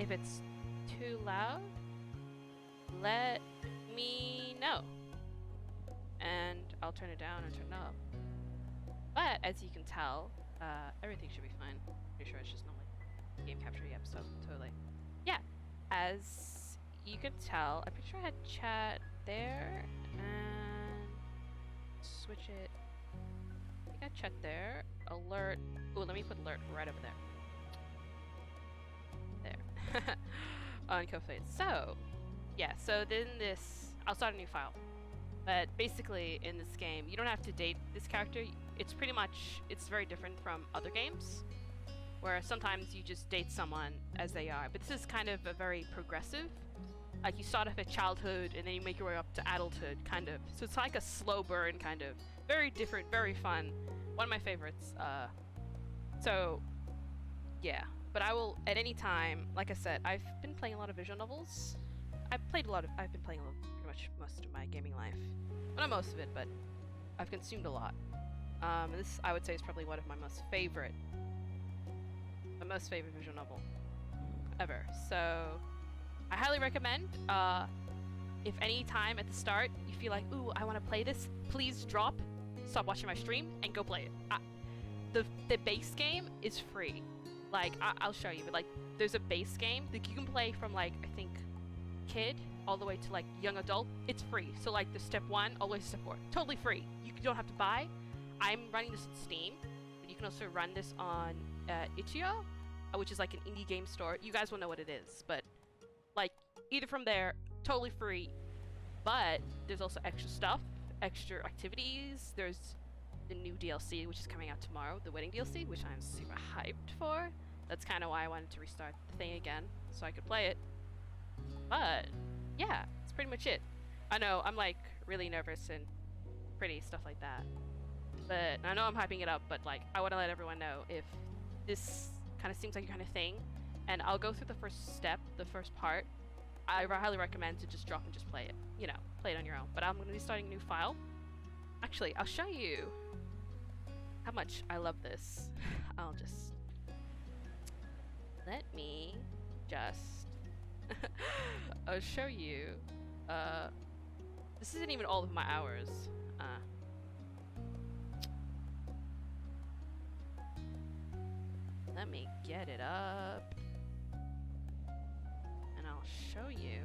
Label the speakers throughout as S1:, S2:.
S1: If it's too loud, let me know. And I'll turn it down or turn it up. But as you can tell, everything should be fine. Pretty sure it's just not like game capture yep, so totally. Yeah, as you can tell, I'm pretty sure I had chat there and switch it. I think I chat there. Alert. Oh, let me put alert right over there. There. On Cofate. So, yeah, so then this, I'll start a new file. But basically, in this game, you don't have to date this character. It's pretty much, it's very different from other games, where sometimes you just date someone as they are. But this is kind of a very progressive. Like, you start off at childhood, and then you make your way up to adulthood, kind of. So it's like a slow burn, kind of. Very different, very fun. One of my favorites. So, yeah. But I will, at any time, like I said, I've been playing a lot of visual novels. I've been playing pretty much most of my gaming life. Well, not most of it, but I've consumed a lot. This, I would say, is probably one of my most favorite visual novel ever. So, I highly recommend, if any time at the start you feel like, ooh, I want to play this, please stop watching my stream, and go play it. The base game is free. Like, I'll show you, but like, there's a base game that you can play from like, I think, kid all the way to like young adult. It's free. So like the step 1 all the way to step 4, totally free. You don't have to buy. I'm running this on Steam, but you can also run this on itch.io, which is like an indie game store. You guys will know what it is, but like either from there, totally free. But there's also extra stuff, extra activities. There's the new DLC, which is coming out tomorrow, the wedding DLC, which I'm super hyped for. That's kind of why I wanted to restart the thing again, so I could play it. But yeah, that's pretty much it. I know I'm like really nervous and pretty stuff like that, but I know I'm hyping it up, but like I want to let everyone know if this kind of seems like your kind of thing, and I'll go through the first step, the first part. I highly recommend to just drop and just play it, you know, play it on your own. But I'm going to be starting a new file. Actually, I'll show you how much I love this. I'll just let me just I'll show you. This isn't even all of my hours. Let me get it up, and I'll show you.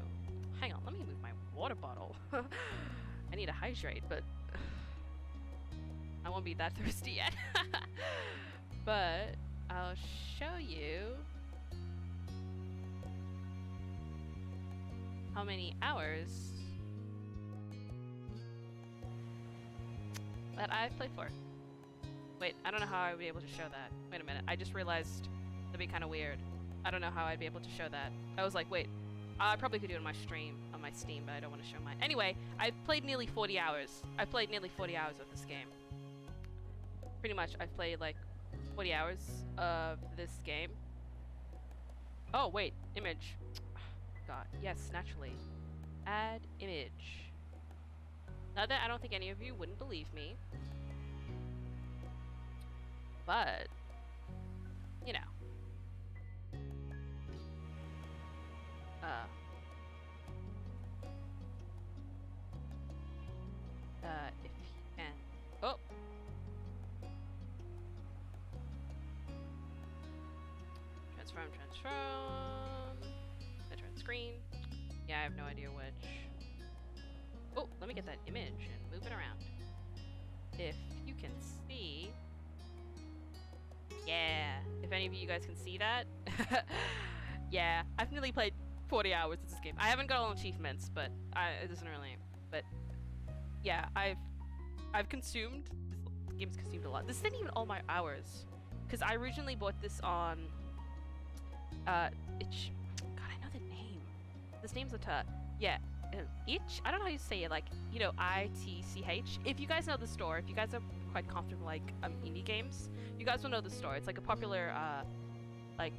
S1: Hang on, let me move my water bottle. I need to hydrate, but I won't be that thirsty yet. But I'll show you how many hours that I've played for. Wait, I don't know how I would be able to show that. Wait a minute, I just realized that'd be kind of weird. I don't know how I'd be able to show that. I was like, wait, I probably could do it on my stream, on my Steam, but I don't want to show mine. Anyway, I've played nearly 40 hours. I've played nearly 40 hours of this game. Pretty much, I've played like 40 hours of this game. Oh, wait, image. God, yes, naturally. Add image. Now that I don't think any of you wouldn't believe me, but, you know. If you can. Oh! Transform. Turn screen. Yeah, I have no idea which. Oh, let me get that image and move it around. If you can see. Yeah, if any of you guys can see that. Yeah, I've nearly played 40 hours of this game. I haven't got all achievements, but it doesn't really. But yeah, I've consumed. This game's consumed a lot. This isn't even all my hours, because I originally bought this on. Itch. God, I know the name. This name's a yeah, Itch. I don't know how you say it. Like, you know, ITCH. If you guys know the store, if you guys are quite comfortable like indie games, you guys will know the store. It's like a popular like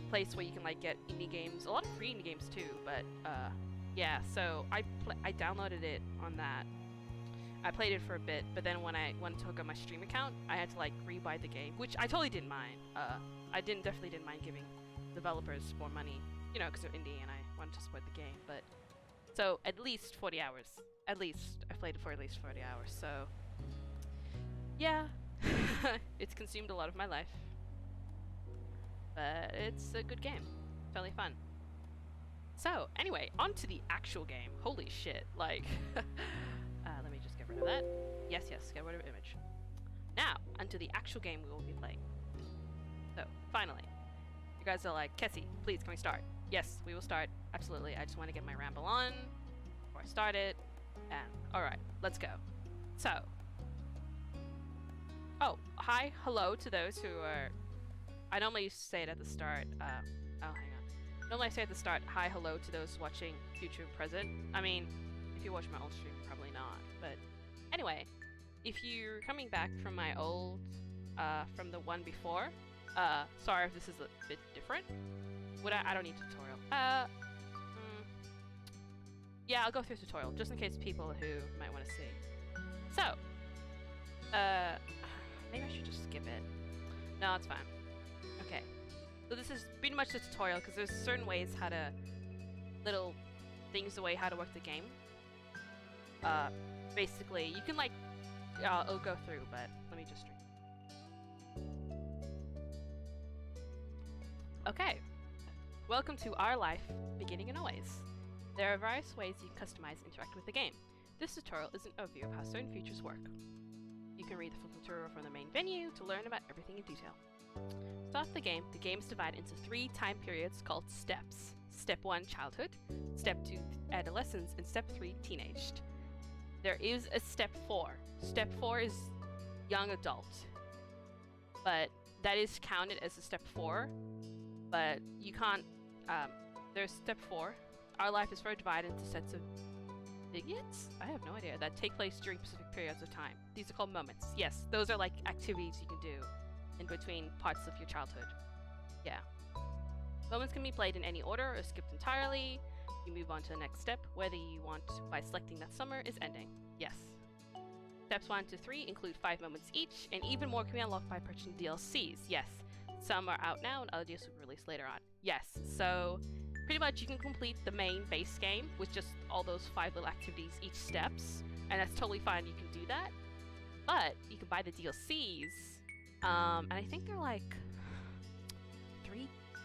S1: place where you can like get indie games, a lot of free indie games too. But yeah, so I downloaded it on that. I played it for a bit, but then when I went to hook up my stream account, I had to like rebuy the game, which I totally didn't mind. I definitely didn't mind giving developers more money, you know, because they're indie and I wanted to support the game. But so at least 40 hours. At least I've played it for at least 40 hours. So yeah, it's consumed a lot of my life, but it's a good game. Totally fun. So anyway, on to the actual game. Holy shit! Like, let me just get rid of that. Yes, get rid of image. Now, onto the actual game we will be playing. So, finally. You guys are like, Kessie, please, can we start? Yes, we will start. Absolutely. I just want to get my ramble on before I start it. And, alright, let's go. So. Oh, hi, hello to those who are... I normally say it at the start. Oh, hang on. Normally I say at the start, hi, hello to those watching future and present. I mean, if you watch my old stream, probably not. But, anyway. If you're coming back from my old, from the one before, sorry if this is a bit different. I don't need a tutorial. Yeah, I'll go through a tutorial, just in case people who might want to see. So, maybe I should just skip it. No, it's fine. Okay. So this is pretty much the tutorial, because there's certain ways how to, little things the way how to work the game. Basically, you can like, I'll go through, but let me just drink. Okay. Welcome to Our Life, Beginning and Always. There are various ways you can customize and interact with the game. This tutorial is an overview of how certain features work. You can read the full tutorial from the main venue to learn about everything in detail. To start the game is divided into 3 time periods called steps. Step 1, childhood, Step 2, adolescence, and Step 3, teenaged. There is a Step 4. Step 4 is young adult, but that is counted as a Step 4, but you can't, there's Step 4. Our life is further divided into sets of vignettes? I have no idea, that take place during specific periods of time. These are called moments. Yes, those are like activities you can do in between parts of your childhood. Yeah. Moments can be played in any order or skipped entirely. You move on to the next step, whether you want by selecting that summer is ending. Yes. Steps 1 to 3 include 5 moments each, and even more can be unlocked by purchasing DLCs. Yes. Some are out now and other DLCs will be released later on. Yes. So, pretty much you can complete the main base game with just all those 5 little activities each steps, and that's totally fine, you can do that. But, you can buy the DLCs, and I think they're like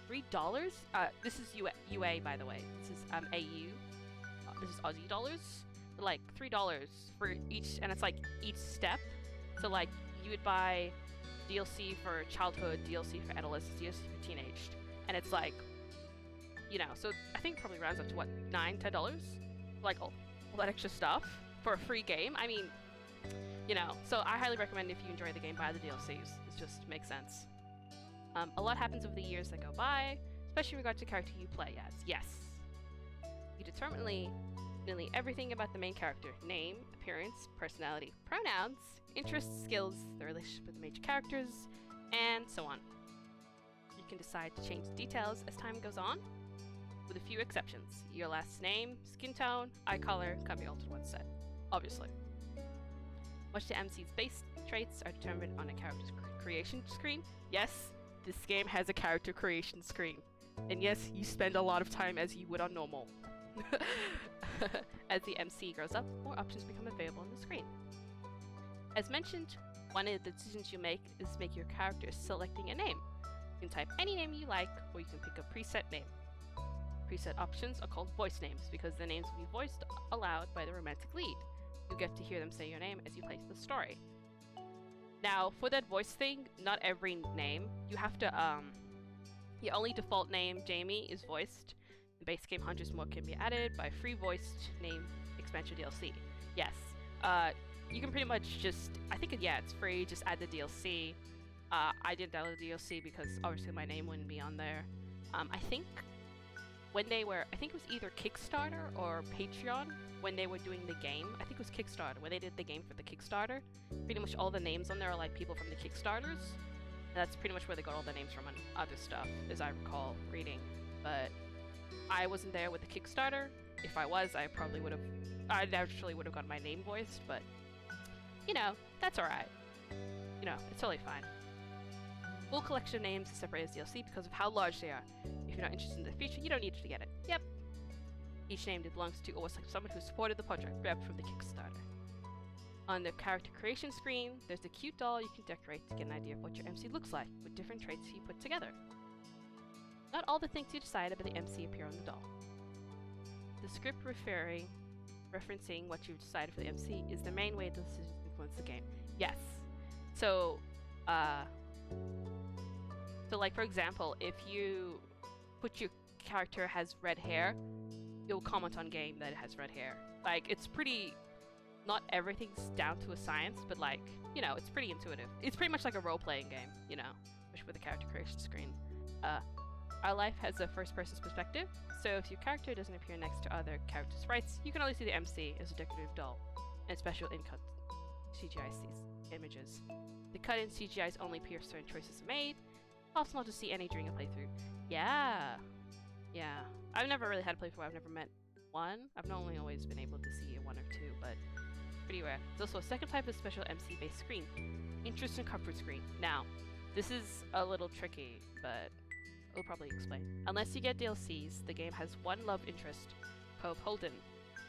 S1: $3. This is UA, by the way. This is AU. This is Aussie dollars. They're like $3 for each, and it's like each step. So like you would buy DLC for childhood, DLC for adolescence, DLC for teenaged, and it's like, you know. So I think it probably rounds up to what, $9-10, like all that extra stuff for a free game. I mean, you know. So I highly recommend if you enjoy the game, buy the DLCs. It just makes sense. A lot happens over the years that go by, especially in regard to the character you play as. Yes. You determine nearly everything about the main character. Name, appearance, personality, pronouns, interests, skills, the relationship with the major characters, and so on. You can decide to change the details as time goes on, with a few exceptions. Your last name, skin tone, eye color can be altered once set, obviously. Much to MC's base traits are determined on a character's creation screen. Yes. This game has a character creation screen. And yes, you spend a lot of time as you would on normal. As the MC grows up, more options become available on the screen. As mentioned, one of the decisions you make is make your character selecting a name. You can type any name you like, or you can pick a preset name. Preset options are called voice names because the names will be voiced aloud by the romantic lead. You get to hear them say your name as you play the story. Now, for that voice thing, not every name, you have to, your only default name, Jamie, is voiced. In base game, hundreds more can be added by free voiced name expansion DLC. Yes, you can pretty much just, I think, yeah, it's free, just add the DLC. I didn't download the DLC because obviously my name wouldn't be on there. I think when they were, I think it was either Kickstarter or Patreon, when they were doing the game. I think it was Kickstarter, when they did the game for the Kickstarter. Pretty much all the names on there are like people from the Kickstarters. And that's pretty much where they got all the names from and other stuff, as I recall reading. But I wasn't there with the Kickstarter. If I was, I probably would have, I naturally would have got my name voiced, but, you know, that's alright. You know, it's totally fine. Full collection of names is separated as DLC because of how large they are. If you're not interested in the feature, you don't need to get it. Yep. Each name belongs to or select someone who supported the project, grabbed from the Kickstarter. On the character creation screen, there's a cute doll you can decorate to get an idea of what your MC looks like, with different traits you put together. Not all the things you decide about the MC appear on the doll. The script referencing what you've decided for the MC is the main way the decisions influence the game. Yes. So, like for example, if you put your character has red hair, you'll comment on game that it has red hair. Like, it's pretty... Not everything's down to a science, but like, you know, it's pretty intuitive. It's pretty much like a role-playing game, you know, especially with the character creation screen. Our life has a first-person perspective, so if your character doesn't appear next to other characters' sprites, you can only see the MC as a decorative doll, and special in-cut CGI images. The cut-in CGIs only appear if certain choices are made. Possible to see any during a playthrough. Yeah. I've never really had a playthrough. I've never met one. I've not only always been able to see a one or two, but pretty rare. There's also a second type of special MC-based screen, interest and comfort screen. Now, this is a little tricky, but I'll probably explain. Unless you get DLCs, the game has one love interest, Cove Holden.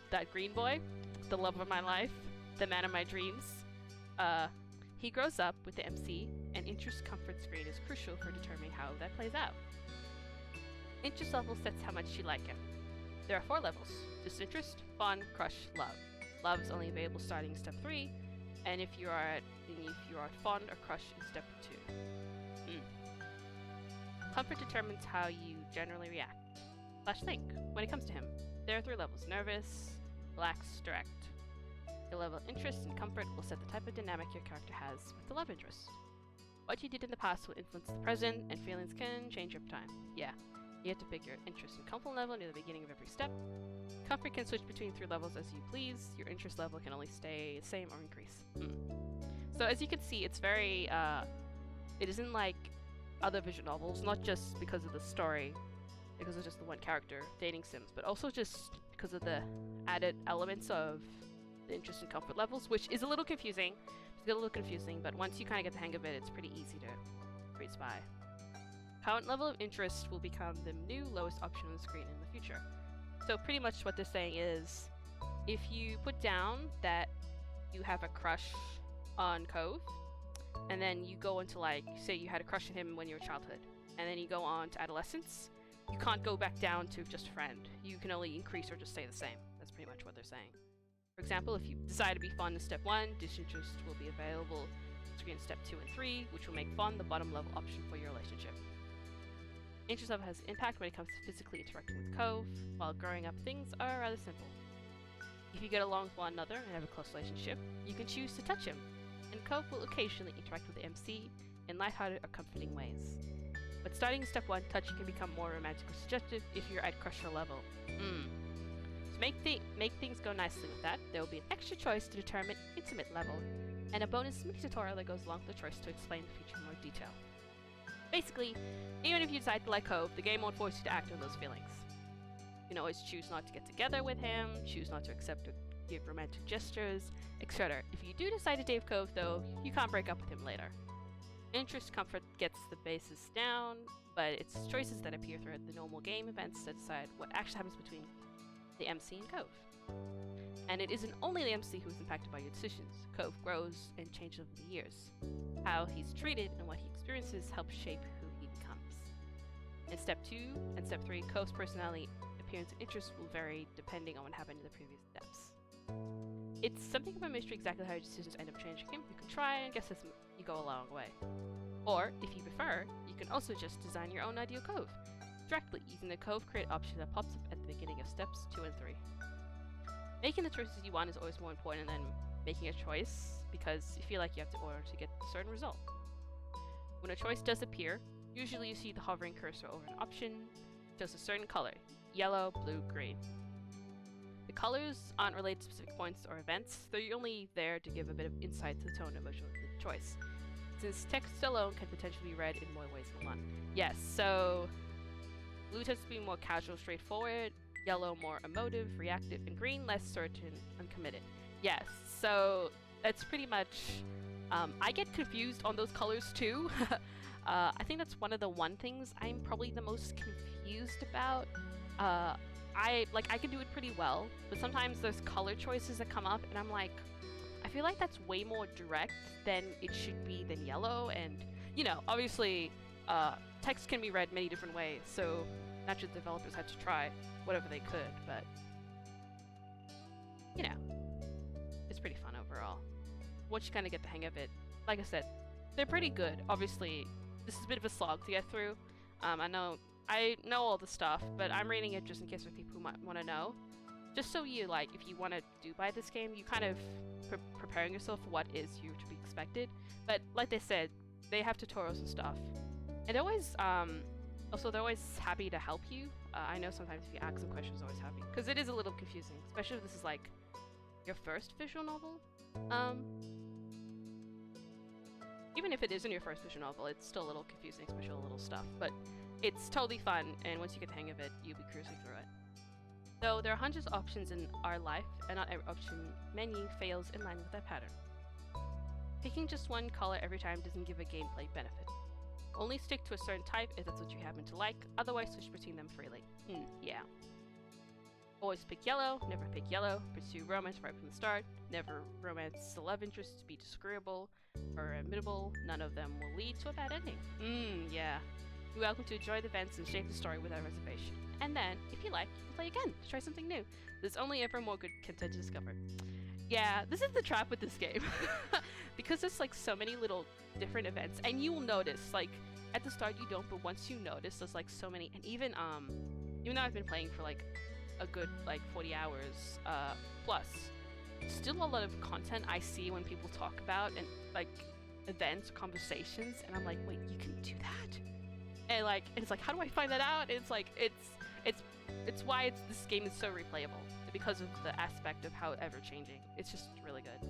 S1: That green boy, the love of my life, the man of my dreams. He grows up with the MC, and interest comfort screen is crucial for determining how that plays out. Interest level sets how much you like him. There are 4 levels: disinterest, fun, crush, love. Love is only available starting in step 3, and if you are fond or crush in step 2. Comfort determines how you generally react / think when it comes to him. There are 3 levels: nervous, relaxed, direct. Your level of interest and comfort will set the type of dynamic your character has with the love interest. What you did in the past will influence the present, and feelings can change over time. Yeah, you have to pick your interest and comfort level near the beginning of every step. Comfort can switch between 3 levels as you please. Your interest level can only stay the same or increase. So as you can see, it's very, it isn't like other visual novels, not just because of the story, because of just the one character, dating sims, but also just because of the added elements of the interest and comfort levels, which is a little confusing. It's a little confusing, but once you kind of get the hang of it, it's pretty easy to breeze by. Current level of interest will become the new lowest option on the screen in the future. So pretty much what they're saying is, if you put down that you have a crush on Cove, and then you go into, like, say you had a crush on him when you were childhood, and then you go on to adolescence, you can't go back down to just friend. You can only increase or just stay the same. That's pretty much what they're saying. For example, if you decide to be fun in step 1, disinterest will be available in step 2 and 3, which will make fun the bottom level option for your relationship. Interest level has impact when it comes to physically interacting with Cove. While growing up, things are rather simple. If you get along with one another and have a close relationship, you can choose to touch him, and Cove will occasionally interact with the MC in lighthearted or comforting ways. But starting in step 1, touching can become more romantic or suggestive if you're at crusher level. To make things go nicely with that, there will be an extra choice to determine intimate level, and a bonus mini tutorial that goes along with the choice to explain the feature in more detail. Basically, even if you decide to like Cove, the game won't force you to act on those feelings. You can always choose not to get together with him, choose not to accept or give romantic gestures, etc. If you do decide to date Cove, though, you can't break up with him later. Interest comfort gets the basis down, but it's choices that appear throughout the normal game events that decide what actually happens between the MC and Cove. And it isn't only the MC who is impacted by your decisions. Cove grows and changes over the years. How he's treated and what he experiences helps shape who he becomes. In step 2 and step 3, Cove's personality, appearance, and interests will vary depending on what happened in the previous steps. It's something of a mystery exactly how your decisions end up changing him. You can try and guess as you go along the way. Or, if you prefer, you can also just design your own ideal Cove, directly using the Cove Create option that pops up at the beginning of steps 2 and 3. Making the choices you want is always more important than making a choice, because you feel like you have to order to get a certain result. When a choice does appear, usually you see the hovering cursor over an option, just a certain color: yellow, blue, green. The colors aren't related to specific points or events, they're only there to give a bit of insight to the tone and emotion of the choice, since text alone can potentially be read in more ways than one. Yes, so blue tends to be more casual, straightforward, yellow more emotive, reactive, and green less certain, uncommitted. Yes, so that's pretty much, I get confused on those colors too. I think that's one of the things I'm probably the most confused about. I can do it pretty well, but sometimes there's color choices that come up, and I'm like, I feel like that's way more direct than it should be than yellow. And you know, obviously, text can be read many different ways, so naturally developers had to try whatever they could, but you know, it's pretty fun overall. Once you kind of get the hang of it, like I said, they're pretty good. Obviously, this is a bit of a slog to get through. I know all the stuff, but I'm reading it just in case for people who might want to know. Just so you, like, if you want to do buy this game, you kind of preparing yourself for what is you to be expected. But like they said, they have tutorials and stuff. And they're always, also they're always happy to help you. I know sometimes if you ask some questions, always happy. Because it is a little confusing, especially if this is like your first visual novel. Even if it isn't your first visual novel, it's still a little confusing, especially a little stuff. But it's totally fun, and once you get the hang of it, you'll be cruising through it. Though there are hundreds of options in our life, and not every option menu fails in line with that pattern. Picking just one color every time doesn't give a gameplay benefit. Only stick to a certain type if that's what you happen to like, otherwise switch between them freely. Yeah. Always pick yellow, never pick yellow, pursue romance right from the start, never romance the love interest to be disagreeable or admittable, none of them will lead to a bad ending. Yeah. You're welcome to enjoy the events and shape the story without reservation. And then, if you like, you can play again to try something new. There's only ever more good content to discover. Yeah, this is the trap with this game. Because there's like so many little different events, and you will notice, like, at the start you don't, but once you notice there's like so many, and even though I've been playing for like a good like 40 hours plus, still a lot of content I see when people talk about and like events, conversations, and I'm like, wait, you can do that? And like, it's like, how do I find that out? And it's like, it's why this game is so replayable, because of the aspect of how ever changing. It's just really good.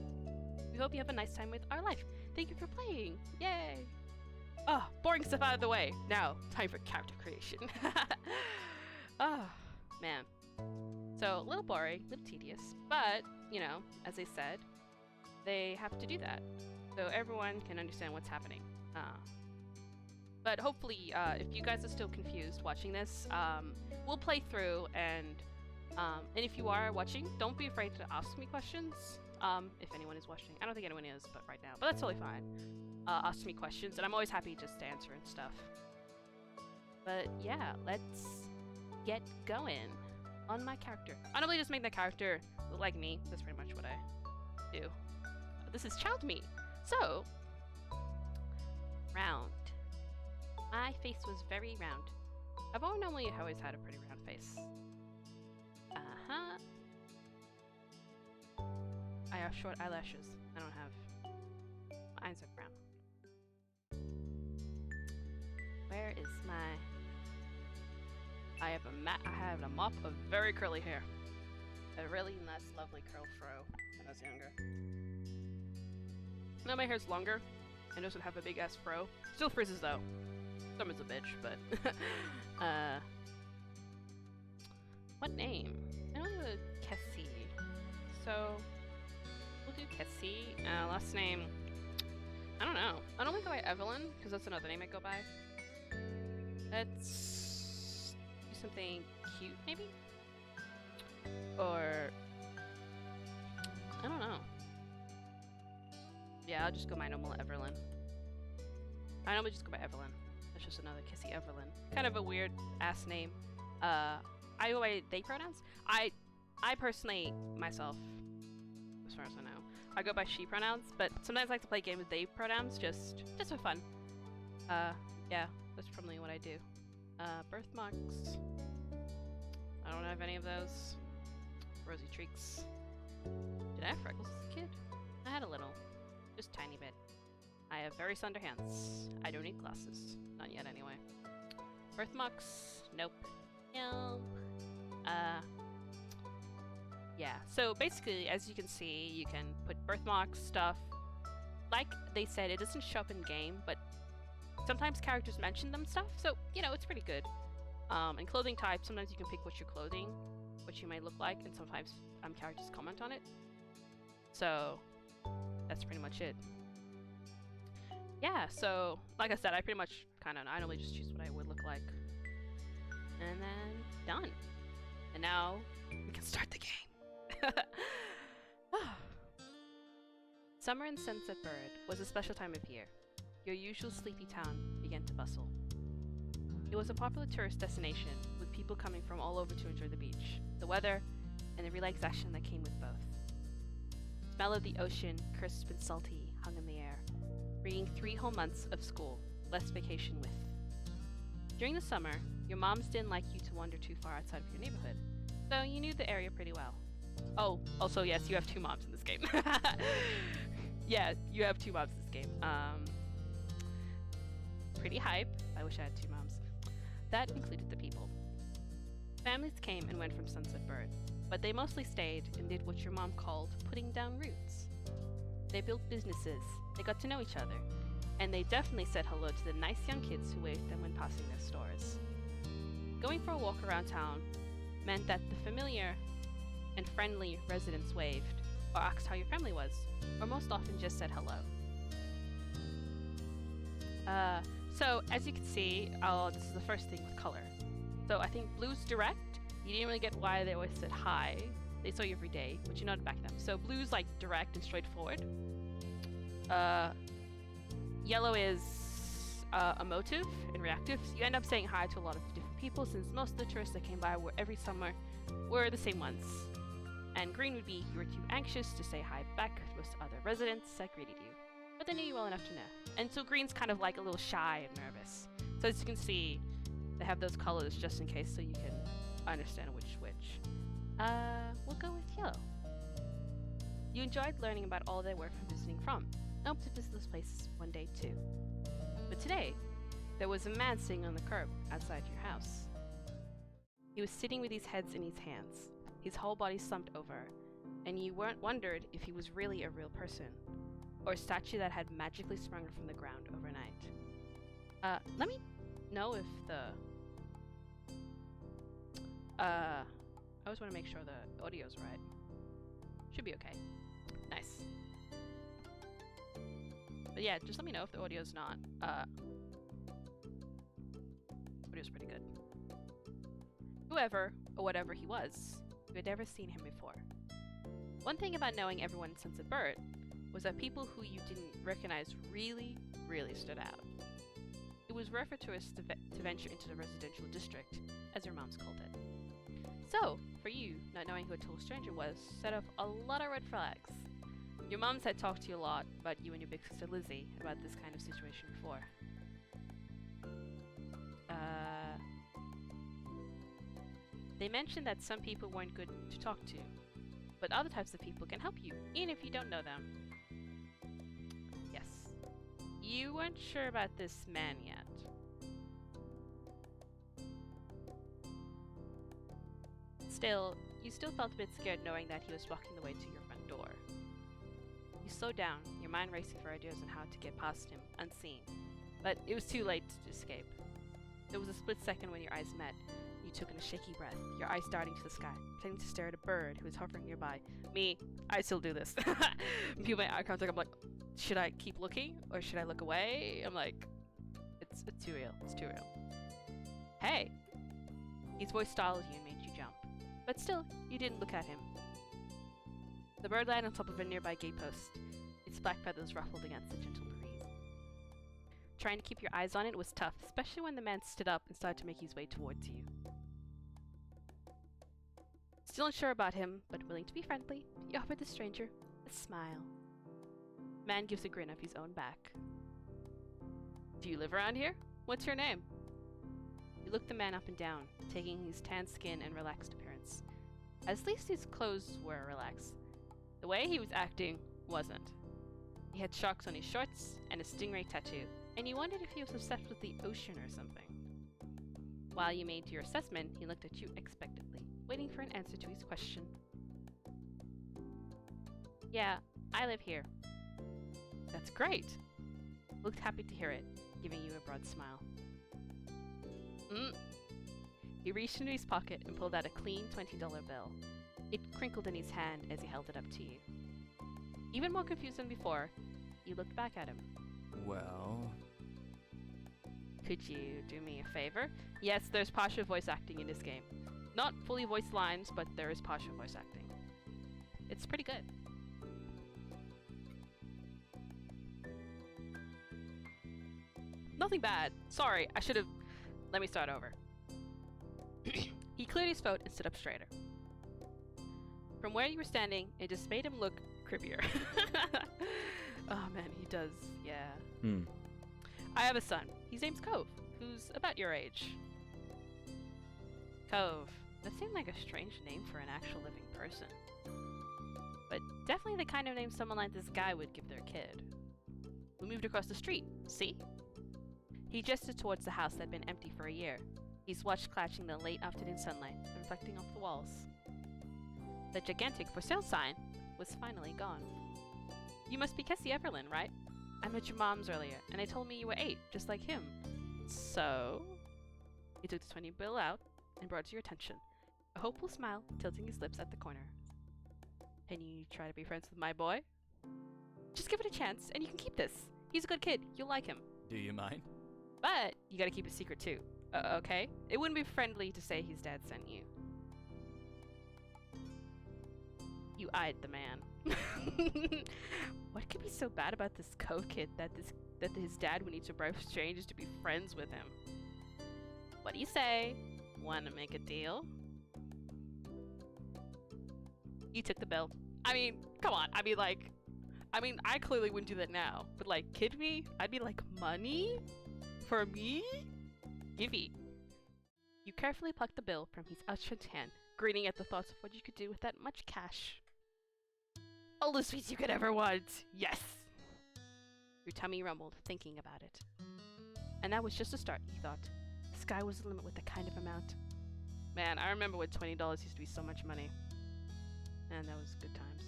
S1: We hope you have a nice time with our life. Thank you for playing. Yay! Oh, boring stuff out of the way. Now, time for character creation. Oh, man. So, a little boring, a little tedious, but, you know, as I said, they have to do that, so everyone can understand what's happening. But hopefully, if you guys are still confused watching this, we'll play through, and if you are watching, don't be afraid to ask me questions, if anyone is watching. I don't think anyone is, but right now, but that's totally fine. Ask me questions, and I'm always happy just to answer and stuff. But yeah, let's get going on my character. I normally just make the character look like me. That's pretty much what I do. This is child me. So, round. My face was very round. I've always had a pretty round face. I have short eyelashes. I don't have. My eyes are brown. Where is my... I have a mop of very curly hair. A really nice, lovely curl fro when I was younger. Now my hair's longer and doesn't have a big ass fro. Still frizzes though. Summer's a bitch, but what name? I know Cassie. So we'll do Cassie. Last name, I don't know. I don't go by Evelyn because that's another name I go by. Let's do something cute, maybe? Or I don't know. Yeah, I'll just go my normal Evelyn. I normally just go by Evelyn. That's just another Kissy Evelyn. Kind of a weird ass name. I go by they pronouns. I personally, myself, as far as I know, I go by she pronouns, but sometimes I like to play a game with they pronouns just for fun. Yeah, that's probably what I do. Birthmarks. I don't have any of those. Rosy cheeks. Did I have freckles as a kid? I had a little. Just a tiny bit. I have very slender hands. I don't need glasses. Not yet, anyway. Birthmarks? Nope. Nope. Yeah, so basically, as you can see, you can put birthmarks, stuff. Like they said, it doesn't show up in game, but sometimes characters mention them stuff, so, you know, it's pretty good. And clothing type, sometimes you can pick what your clothing, what you might look like, and sometimes characters comment on it. So, that's pretty much it. yeah, so like I said, I pretty much I normally just choose what I would look like. And then done. And now we can start the game. Summer in Sunset Bird was a special time of year. Your usual sleepy town began to bustle. It was a popular tourist destination, with people coming from all over to enjoy the beach, the weather, and the relaxation that came with both. The smell of the ocean, crisp and salty, hung in the air, bringing 3 whole months of school, less vacation with. During the summer, your moms didn't like you to wander too far outside of your neighborhood, so you knew the area pretty well. Oh, also yes, you have 2 moms in this game. Yeah, you have 2 moms in this game. Pretty hype. I wish I had 2 moms. That included the people. Families came and went from Sunset Bird, but they mostly stayed and did what your mom called putting down roots. They built businesses, they got to know each other, and they definitely said hello to the nice young kids who waved them when passing their stores. Going for a walk around town meant that the familiar and friendly residents waved, or asked how your family was, or most often just said hello. So as you can see, this is the first thing with color. So I think blue's direct. You didn't really get why they always said hi. They saw you every day, but you're not backing them. So blue's like direct and straightforward. Yellow is emotive and reactive. So you end up saying hi to a lot of different people, since most of the tourists that came by every summer were the same ones. And green would be you were too anxious to say hi back to most other residents that greeted you, but they knew you well enough to know. And so green's kind of like a little shy and nervous. So as you can see, they have those colors just in case so you can understand which. We'll go with yellow. You enjoyed learning about all they were visiting from. I hope to visit those places one day too. But today, there was a man sitting on the curb outside your house. He was sitting with his heads in his hands, his whole body slumped over, and you wondered if he was really a real person, or a statue that had magically sprung from the ground overnight. Let me know if I always want to make sure the audio's right. Should be okay. Nice. But yeah, just let me know if the audio's not. Audio's pretty good. Whoever, or whatever he was, you had never seen him before. One thing about knowing everyone in Sunset Bird was that people who you didn't recognize really, really stood out. It was rare for tourists to venture into the residential district, as your moms called it. So, for you, not knowing who a total stranger was set off a lot of red flags. Your moms had talked to you a lot about you and your big sister Lizzie about this kind of situation before. They mentioned that some people weren't good to talk to, but other types of people can help you, even if you don't know them. Yes. You weren't sure about this man yet. Still, you still felt a bit scared knowing that he was walking the way to your front door. You slowed down, your mind racing for ideas on how to get past him, unseen. But it was too late to escape. There was a split second when your eyes met. You took in a shaky breath, your eyes darting to the sky, pretending to stare at a bird who was hovering nearby. Me, I still do this. People my eye contact, I'm like, should I keep looking or should I look away? I'm like, it's too real. It's too real. Hey! His voice startled you and made you jump. But still, you didn't look at him. The bird landed on top of a nearby gatepost, its black feathers ruffled against the gentle breeze. Trying to keep your eyes on it was tough, especially when the man stood up and started to make his way towards you. Still unsure about him, but willing to be friendly, you offered the stranger a smile. The man gives a grin of his own back. Do you live around here? What's your name? You looked the man up and down, taking his tan skin and relaxed appearance. At least his clothes were relaxed. The way he was acting wasn't. He had sharks on his shorts and a stingray tattoo, and you wondered if he was obsessed with the ocean or something. While you made your assessment, he looked at you expectantly, waiting for an answer to his question. Yeah, I live here. That's great! Looked happy to hear it, giving you a broad smile. He reached into his pocket and pulled out a clean $20 bill. It crinkled in his hand as he held it up to you. Even more confused than before, you looked back at him.
S2: Well...
S1: Could you do me a favor? Yes, there's partial voice acting in this game. Not fully voiced lines, but there is partial voice acting. It's pretty good. Nothing bad. Sorry, I should have... Let me start over. He cleared his throat and stood up straighter. From where you were standing, it just made him look crippier. Oh man, he does, yeah. I have a son. His name's Cove, who's about your age. Cove. That seemed like a strange name for an actual living person. But definitely the kind of name someone like this guy would give their kid. We moved across the street, see? He gestured towards the house that had been empty for a year. His watch catching the late afternoon sunlight and reflecting off the walls. The gigantic for sale sign was finally gone. You must be Cassie Everlyn, right? I met your moms earlier, and they told me you were 8, just like him. So... He took the 20 bill out and brought it to your attention, a hopeful smile tilting his lips at the corner. Can you try to be friends with my boy? Just give it a chance, and you can keep this. He's a good kid. You'll like him.
S2: Do you mind?
S1: But you gotta keep it secret too. Okay? It wouldn't be friendly to say his dad sent you. You eyed the man. What could be so bad about this Cove kid that his dad would need to bribe strangers to be friends with him? What do you say? Wanna make a deal? You took the bill. I mean, come on. I clearly wouldn't do that now. But like, kid me? I'd be like, money? For me? Givey. You carefully plucked the bill from his outstretched hand, grinning at the thoughts of what you could do with that much cash. All the sweets you could ever want! Yes! Your tummy rumbled, thinking about it. And that was just a start, he thought. The sky was the limit with that kind of amount. Man, I remember when $20 used to be so much money. Man, that was good times.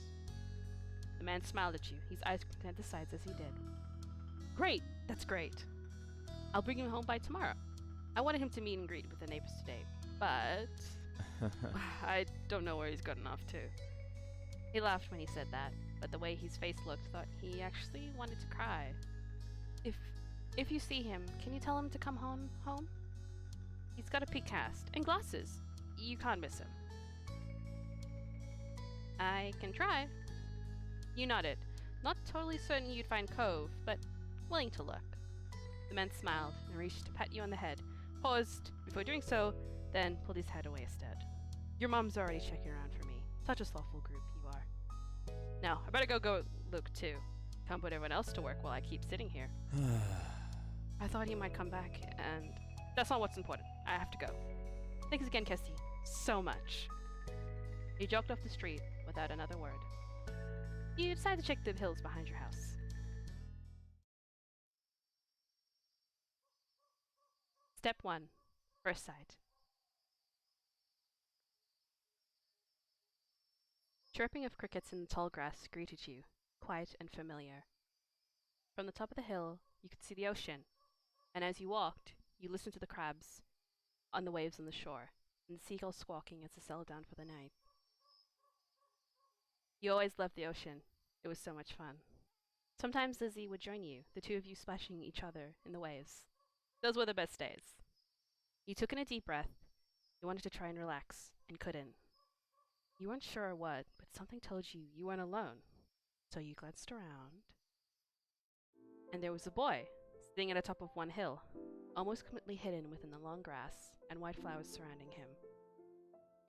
S1: The man smiled at you, his eyes content the sides as he did. Great! That's great. I'll bring him home by tomorrow. I wanted him to meet and greet with the neighbors today, but... I don't know where he's gotten off to. He laughed when he said that, but the way his face looked thought he actually wanted to cry. If you see him, can you tell him to come home? He's got a pink cast and glasses. You can't miss him. I can try. You nodded, not totally certain you'd find Cove, but willing to look. The man smiled and reached to pat you on the head, paused before doing so, then pulled his head away instead. Your mom's already checking around for me. Such a thoughtful group you are. Now, I better go look too. Can't put everyone else to work while I keep sitting here. I thought he might come back, and that's not what's important. I have to go. Thanks again, Cassie. So much. You jogged off the street without another word. You decided to check the hills behind your house. Step 1. First sight. Chirping of crickets in the tall grass greeted you, quiet and familiar. From the top of the hill, you could see the ocean, and as you walked, you listened to the crabs on the waves on the shore, and the seagulls squawking as they settled down for the night. You always loved the ocean. It was so much fun. Sometimes Lizzie would join you, the two of you splashing each other in the waves. Those were the best days. You took in a deep breath. You wanted to try and relax, and couldn't. You weren't sure what, but something told you you weren't alone. So you glanced around. And there was a boy, sitting at the top of one hill, almost completely hidden within the long grass and white flowers surrounding him.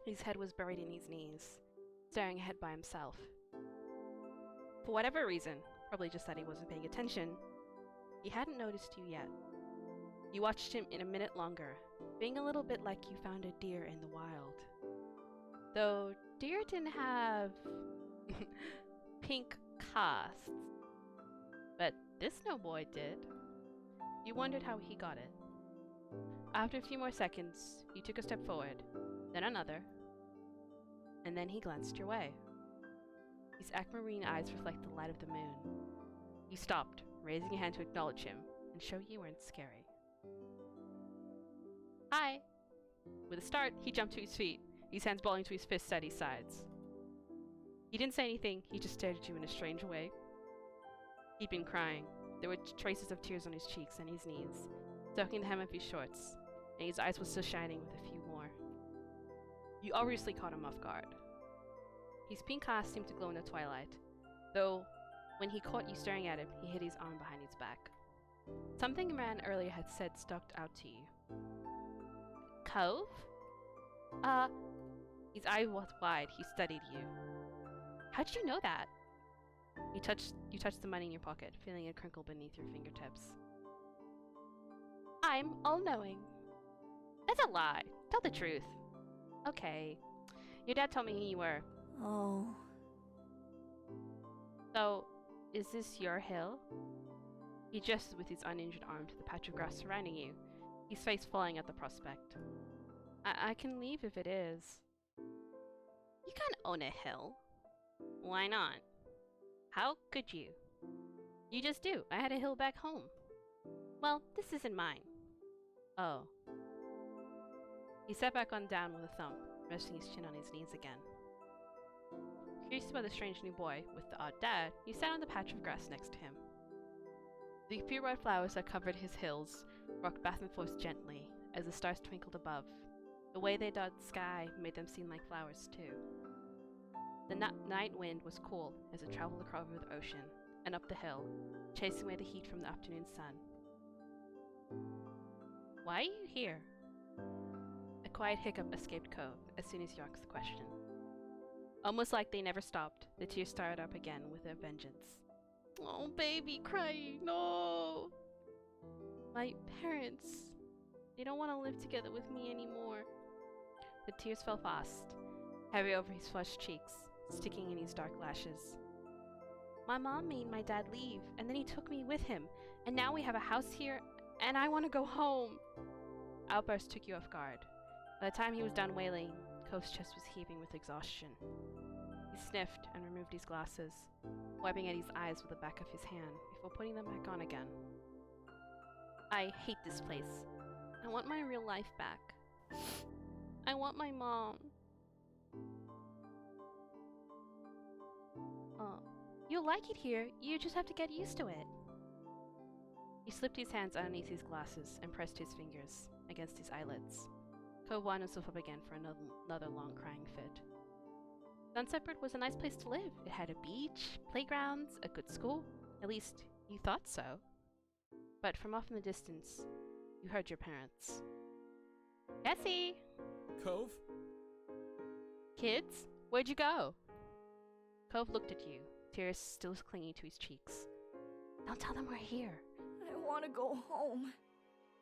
S1: His head was buried in his knees, staring ahead by himself. For whatever reason, probably just that he wasn't paying attention, he hadn't noticed you yet. You watched him in a minute longer, being a little bit like you found a deer in the wild. Though deer didn't have pink casts, but this no boy did. You wondered how he got it. After a few more seconds, you took a step forward, then another, and then he glanced your way. His aquamarine eyes reflect the light of the moon. You stopped, raising a hand to acknowledge him and show you weren't scary. Hi! With a start, he jumped to his feet, his hands balling to his fists at his sides. He didn't say anything, he just stared at you in a strange way. He'd been crying. There were traces of tears on his cheeks and his knees, soaking the hem of his shorts, and his eyes were still shining with a few more. You obviously caught him off guard. His pink eyes seemed to glow in the twilight, though when he caught you staring at him, he hid his arm behind his back. Something a man earlier had said stuck out to you. Cove? His eye was wide. He studied you. How'd you know that? You touched the money in your pocket, feeling it crinkle beneath your fingertips. I'm all-knowing. That's a lie. Tell the truth. Okay. Your dad told me who you were.
S2: Oh.
S1: So, is this your hill? He gestured with his uninjured arm to the patch of grass surrounding you, his face falling at the prospect. I can leave if it is. You can't own a hill. Why not? How could you? You just do. I had a hill back home. Well, this isn't mine. Oh. He sat back on down with a thump, resting his chin on his knees again. Curious about the strange new boy with the odd dad, you sat on the patch of grass next to him. The pure white flowers that covered his hills rocked back and forth gently as the stars twinkled above. The way they dotted the sky made them seem like flowers too. The night wind was cool as it traveled across the ocean and up the hill, chasing away the heat from the afternoon sun. Why are you here? A quiet hiccup escaped Cove as soon as you asked the question. Almost like they never stopped, the tears started up again with a vengeance. Oh, baby, crying, no! My parents, they don't want to live together with me anymore. The tears fell fast, heavy over his flushed cheeks, sticking in his dark lashes. My mom made my dad leave, and then he took me with him, and now we have a house here, and I want to go home. Outburst took you off guard. By the time he was done wailing, Cove's chest was heaving with exhaustion. He sniffed and removed his glasses, wiping at his eyes with the back of his hand before putting them back on again. I hate this place. I want my real life back. I want my mom. You'll like it here. You just have to get used to it. He slipped his hands underneath his glasses and pressed his fingers against his eyelids. Cove wound himself up again for another long crying fit. Sunsetbird was a nice place to live. It had a beach, playgrounds, a good school. At least, you thought so. But from off in the distance, you heard your parents. Jesse!
S3: Cove?
S1: Kids? Where'd you go? Cove looked at you, tears still clinging to his cheeks. Don't tell them we're here.
S2: I want to go home.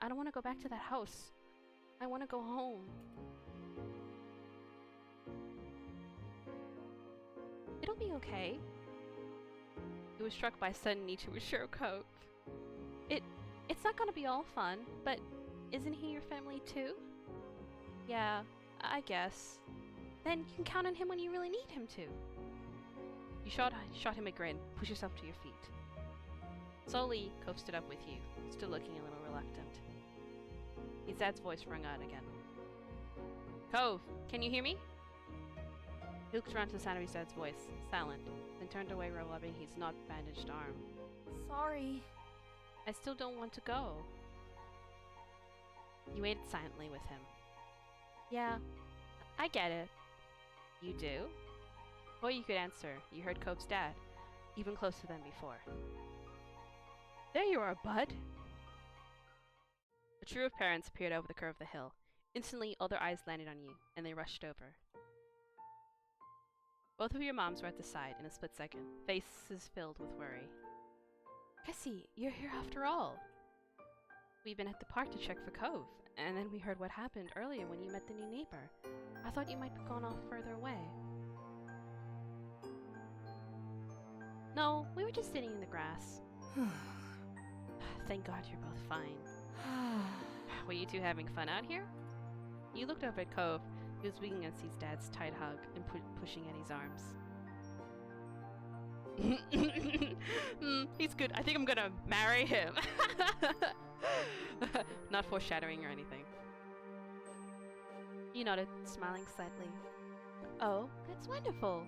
S1: I don't want to go back to that house. I want to go home. It'll be okay. He was struck by a sudden need to reassure Cove. It's not gonna be all fun, but isn't he your family too? Yeah, I guess. Then you can count on him when you really need him to. You shot him a grin, pushed yourself to your feet. Slowly, Cove stood up with you, still looking a little reluctant. His dad's voice rang out again. Cove, can you hear me? He looked around to the sound of his dad's voice, silent, then turned away, rubbing his not bandaged arm.
S2: Sorry.
S1: I still don't want to go. You waited silently with him. Yeah, I get it. You do? Before you could answer, you heard Cove's dad, even closer than before. There you are, bud! A trio of parents appeared over the curve of the hill. Instantly, all their eyes landed on you, and they rushed over. Both of your moms were at the side in a split second, faces filled with worry. Cassie, you're here after all. We've been at the park to check for Cove, and then we heard what happened earlier when you met the new neighbor. I thought you might be gone off further away. No, we were just sitting in the grass. Thank God you're both fine. Were you two having fun out here? You looked over at Cove, who was weak against his dad's tight hug and pushing at his arms. He's good. I think I'm gonna marry him. Not foreshadowing or anything. You nodded, smiling slightly. Oh, that's wonderful.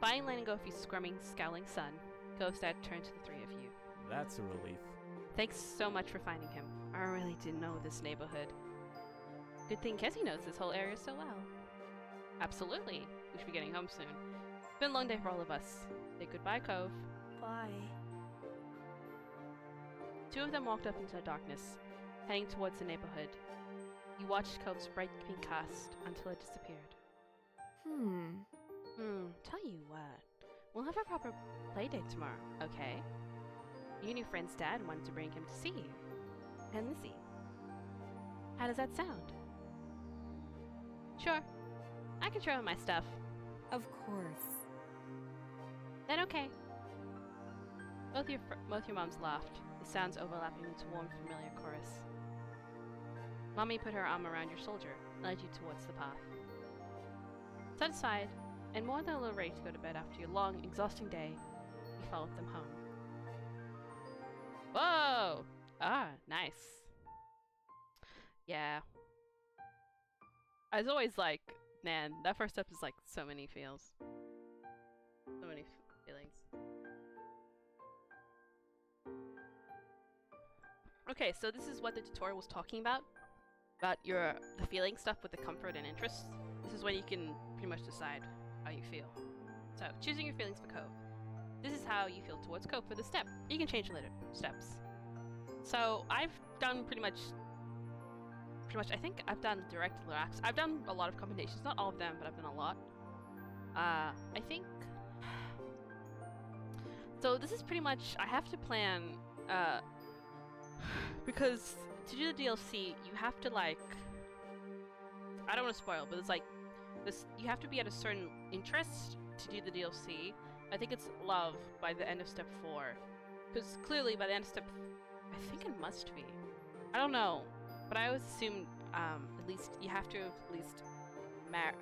S1: Finally letting go of his scrumming, scowling son, Cove's dad turned to the three of you.
S3: That's a relief.
S1: Thanks so much for finding him. I really didn't know this neighborhood. Good thing Kessie knows this whole area so well. Absolutely. We should be getting home soon. It's been a long day for all of us. Say goodbye, Cove.
S2: Bye.
S1: Two of them walked up into the darkness, heading towards the neighborhood. You watched Cove's bright pink cast until it disappeared. Tell you what. We'll have a proper play date tomorrow, okay? Your new friend's dad wanted to bring him to see you. And Lizzie. How does that sound? Sure. I can show him my stuff.
S4: Of course.
S1: Then okay. Both your moms laughed, the sounds overlapping into warm, familiar chorus. Mommy put her arm around your shoulder and led you towards the path. Satisfied, and more than a little ready to go to bed after your long, exhausting day, you followed them home. Whoa! Ah, nice. Yeah. I was always like, man, that first step is like so many feels. So many feelings. Okay, so this is what the tutorial was talking about the feeling stuff with the comfort and interest. This is when you can pretty much decide how you feel. So, choosing your feelings for Cove. This is how you feel towards Cove for the step. You can change later steps. So, I've done pretty much, I think I've done direct relax. I've done a lot of combinations, not all of them, but I've done a lot. I think, so this is pretty much, I have to plan, because to do the DLC, you have to like, I don't want to spoil, but it's like, this, you have to be at a certain interest to do the DLC. I think it's love by the end of step 4. Because clearly by the end of step, I think it must be. I don't know, but I always assumed at least you have to have at least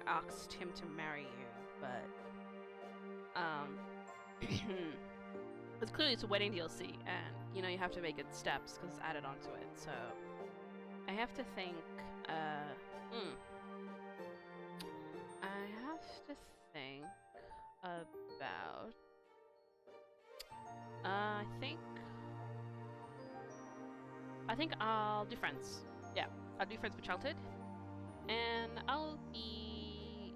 S1: asked him to marry you, but it's clearly it's a wedding DLC, and you know you have to make it steps because it's added onto it. So I have to think. I have to think about. I think I'll do friends. Yeah, I'll do friends with childhood, and I'll be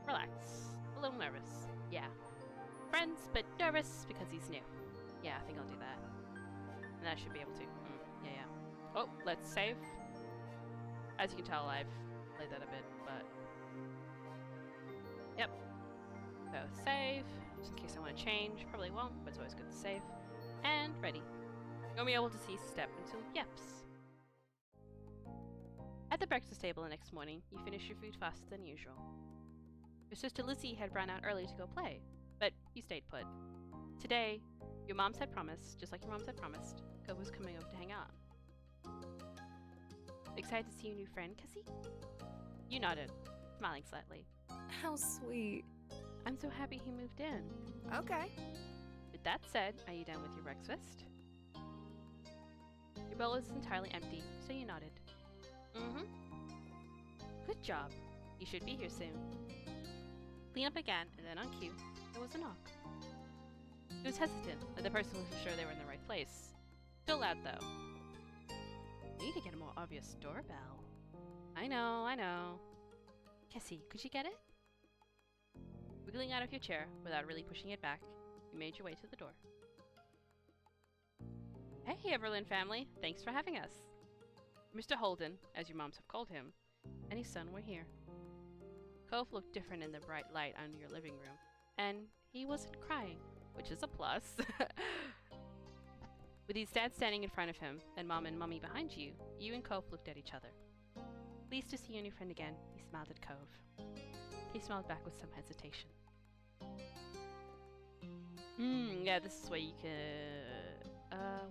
S1: relaxed, a little nervous. Yeah, friends but nervous because he's new. Yeah, I think I'll do that, and I should be able to. Yeah. Oh, let's save. As you can tell, I've played that a bit, but yep. So save, just in case I want to change. Probably won't, but it's always good to save. And ready. You won't be able to see step until yeps. At the breakfast table the next morning, you finish your food faster than usual. Your sister Lizzie had run out early to go play, but you stayed put. Today, your moms had promised, just like your moms had promised, Cove was coming over to hang out. Excited to see your new friend, Cassie? You nodded, smiling slightly.
S4: How sweet.
S1: I'm so happy he moved in.
S4: Okay.
S1: With that said, are you done with your breakfast? Your bowl is entirely empty, so you nodded. Mm-hmm. Good job. You should be here soon. Clean up again, and then on cue, there was a knock. He was hesitant, but the person wasn't sure they were in the right place. Still loud, though. We need to get a more obvious doorbell. I know. Cassie, could you get it? Wiggling out of your chair, without really pushing it back, you made your way to the door. Hey, Everlyn family. Thanks for having us. Mr. Holden, as your moms have called him, and his son were here. Cove looked different in the bright light under your living room, and he wasn't crying, which is a plus. With his dad standing in front of him, and Mom and Mummy behind you, you and Cove looked at each other. Pleased to see your new friend again, he smiled at Cove. He smiled back with some hesitation. Yeah, this is where you could...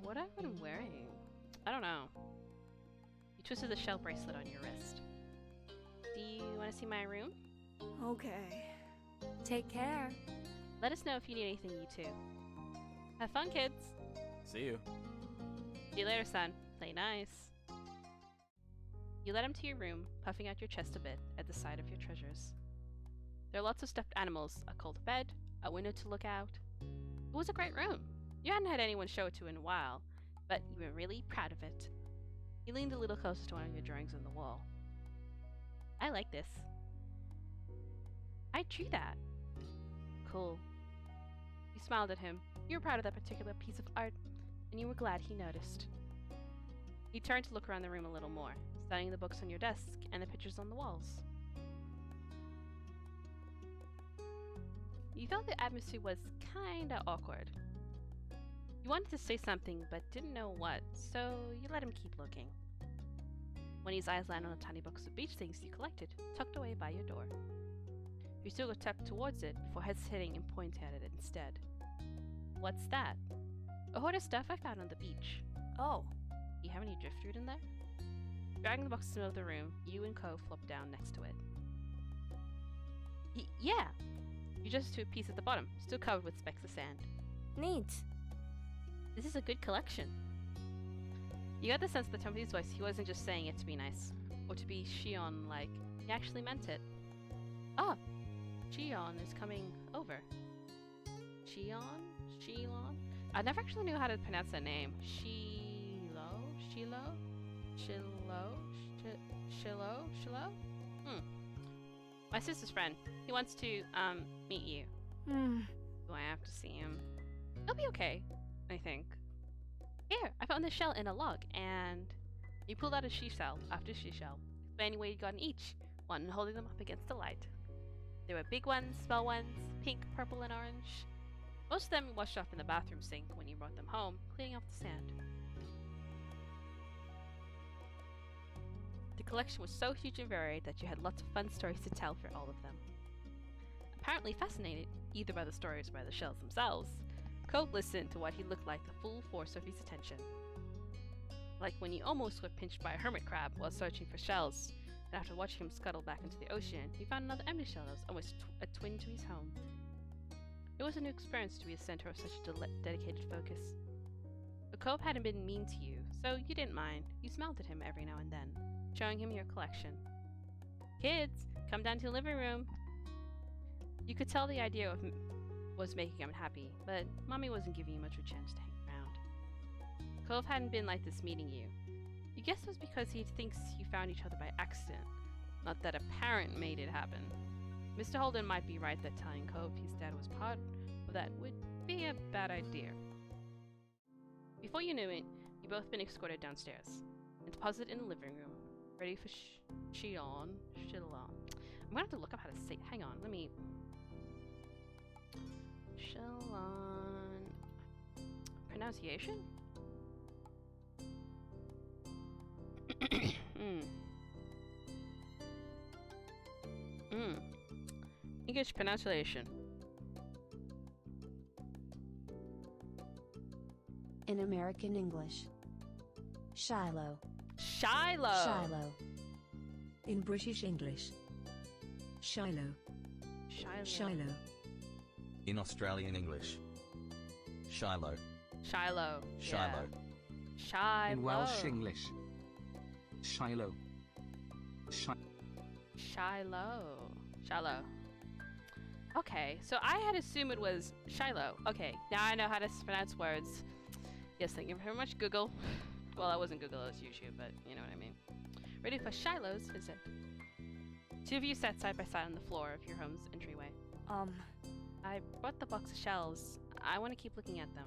S1: what have I been wearing? I don't know. You twisted the shell bracelet on your wrist. Do you want to see my room?
S2: Okay.
S4: Take care.
S1: Let us know if you need anything, you two. Have fun, kids!
S3: See you.
S1: See you later, son. Play nice. You led him to your room, puffing out your chest a bit at the sight of your treasures. There are lots of stuffed animals, a cold bed, a window to look out. It was a great room. You hadn't had anyone show it to in a while, but you were really proud of it. He leaned a little closer to one of your drawings on the wall. I like this. I drew that. Cool. You smiled at him. You were proud of that particular piece of art, and you were glad he noticed. He turned to look around the room a little more, studying the books on your desk and the pictures on the walls. You felt the atmosphere was kinda awkward. You wanted to say something, but didn't know what, so you let him keep looking. When his eyes landed on the tiny box of beach things you collected, tucked away by your door. You took a step towards it before hesitating and pointing at it instead. What's that? A hoard of stuff I found on the beach.
S2: Oh.
S1: You have any driftwood in there? Dragging the box to the middle of the room, you and Cove flopped down next to it. Yeah! You just to a piece at the bottom, still covered with specks of sand.
S2: Neat.
S1: This is a good collection. You got the sense that from his voice he wasn't just saying it to be nice, or to be Shion-like. He actually meant it. Ah! Shion is coming over. Shion? Shilon? I never actually knew how to pronounce that name. Shilo? My sister's friend. He wants to, meet you. Do I have to see him? He'll be okay, I think. Here, I found this shell in a log, and he pulled out a she-shell after she-shell, explaining where he'd gotten each one and holding them up against the light. There were big ones, small ones, pink, purple, and orange. Most of them washed off in the bathroom sink when you brought them home, cleaning off the sand. The collection was so huge and varied that you had lots of fun stories to tell for all of them. Apparently fascinated, either by the stories or by the shells themselves, Cove listened to what he looked like the full force of his attention. Like when you almost were pinched by a hermit crab while searching for shells, and after watching him scuttle back into the ocean, he found another empty shell that was almost a twin to his home. It was a new experience to be a center of such a dedicated focus. But Cove hadn't been mean to you, so you didn't mind. You smiled at him every now and then, showing him your collection. Kids, come down to the living room. You could tell the idea was making him happy, but Mommy wasn't giving you much of a chance to hang around. Cove hadn't been like this meeting you. You guess it was because he thinks you found each other by accident, not that a parent made it happen. Mr. Holden might be right that telling Cove his dad was part of that would be a bad idea. Before you knew it, you'd both been escorted downstairs and deposited in the living room, ready for Shilon. I'm gonna have to look up how to say. Hang on, let me. Shilon. Pronunciation? English pronunciation.
S5: In American English. Shiloh.
S1: Shiloh.
S5: Shiloh. In British English. Shiloh.
S1: Shiloh.
S5: Shiloh.
S6: In Australian English. Shiloh.
S1: Shiloh.
S6: Shiloh.
S1: Yeah. Shiloh.
S7: In Welsh English. Shiloh.
S1: Shiloh. Shiloh. Okay, so I had assumed it was Shiloh. Okay, now I know how to pronounce words. Yes, thank you very much, Google. Well, I wasn't Google, it was YouTube, but you know what I mean. Ready for Shiloh's visit. Two of you sat side by side on the floor of your home's entryway. I brought the box of shells. I want to keep looking at them.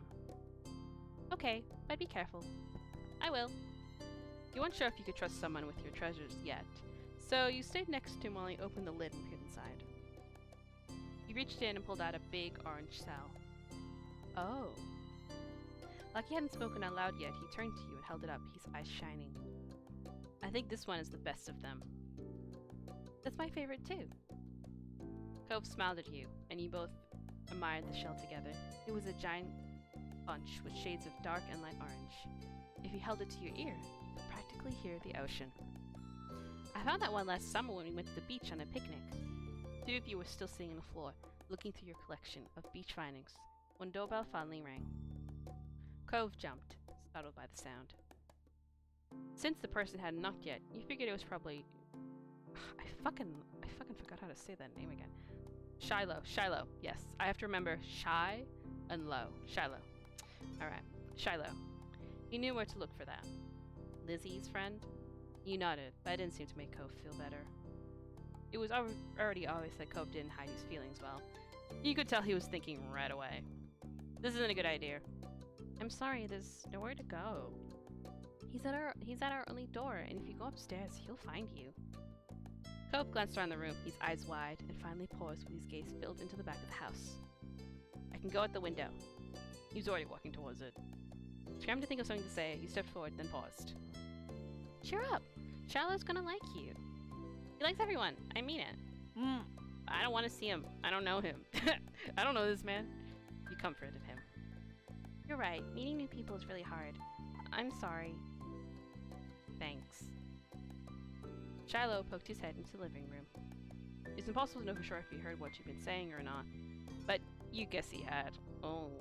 S1: Okay, but be careful. I will. You weren't sure if you could trust someone with your treasures yet, so you stayed next to him while he opened the lid and peered inside. He reached in and pulled out a big orange cell. Oh. Like he hadn't spoken out loud yet, he turned to you and held it up, his eyes shining. I think this one is the best of them. That's my favorite too. Cove smiled at you, and you both admired the shell together. It was a giant bunch with shades of dark and light orange. If you held it to your ear, you could practically hear the ocean. I found that one last summer when we went to the beach on a picnic. Two of you were still sitting on the floor, looking through your collection of beach findings, when doorbell finally rang. Cove jumped, startled by the sound. Since the person had knocked yet, you figured it was probably... I fucking forgot how to say that name again. Shiloh, yes. I have to remember and low. Shiloh. Alright, Shiloh. You knew where to look for that. Lizzie's friend? You nodded, but it didn't seem to make Cove feel better. It was already obvious that Cove didn't hide his feelings well. You could tell he was thinking right away. This isn't a good idea. I'm sorry, there's nowhere to go. He's at our only door, and if you go upstairs, he'll find you. Cove glanced around the room, his eyes wide, and finally paused with his gaze filled into the back of the house. I can go out the window. He was already walking towards it. Scrambled to think of something to say, he stepped forward, then paused. Cheer up! Shiloh's gonna like you. He likes everyone. I mean it. I don't want to see him. I don't know him. I don't know this man. You comforted him. You're right. Meeting new people is really hard. I'm sorry. Thanks. Shiloh poked his head into the living room. It's impossible to know for sure if he heard what you've been saying or not, but you guess he had. Oh.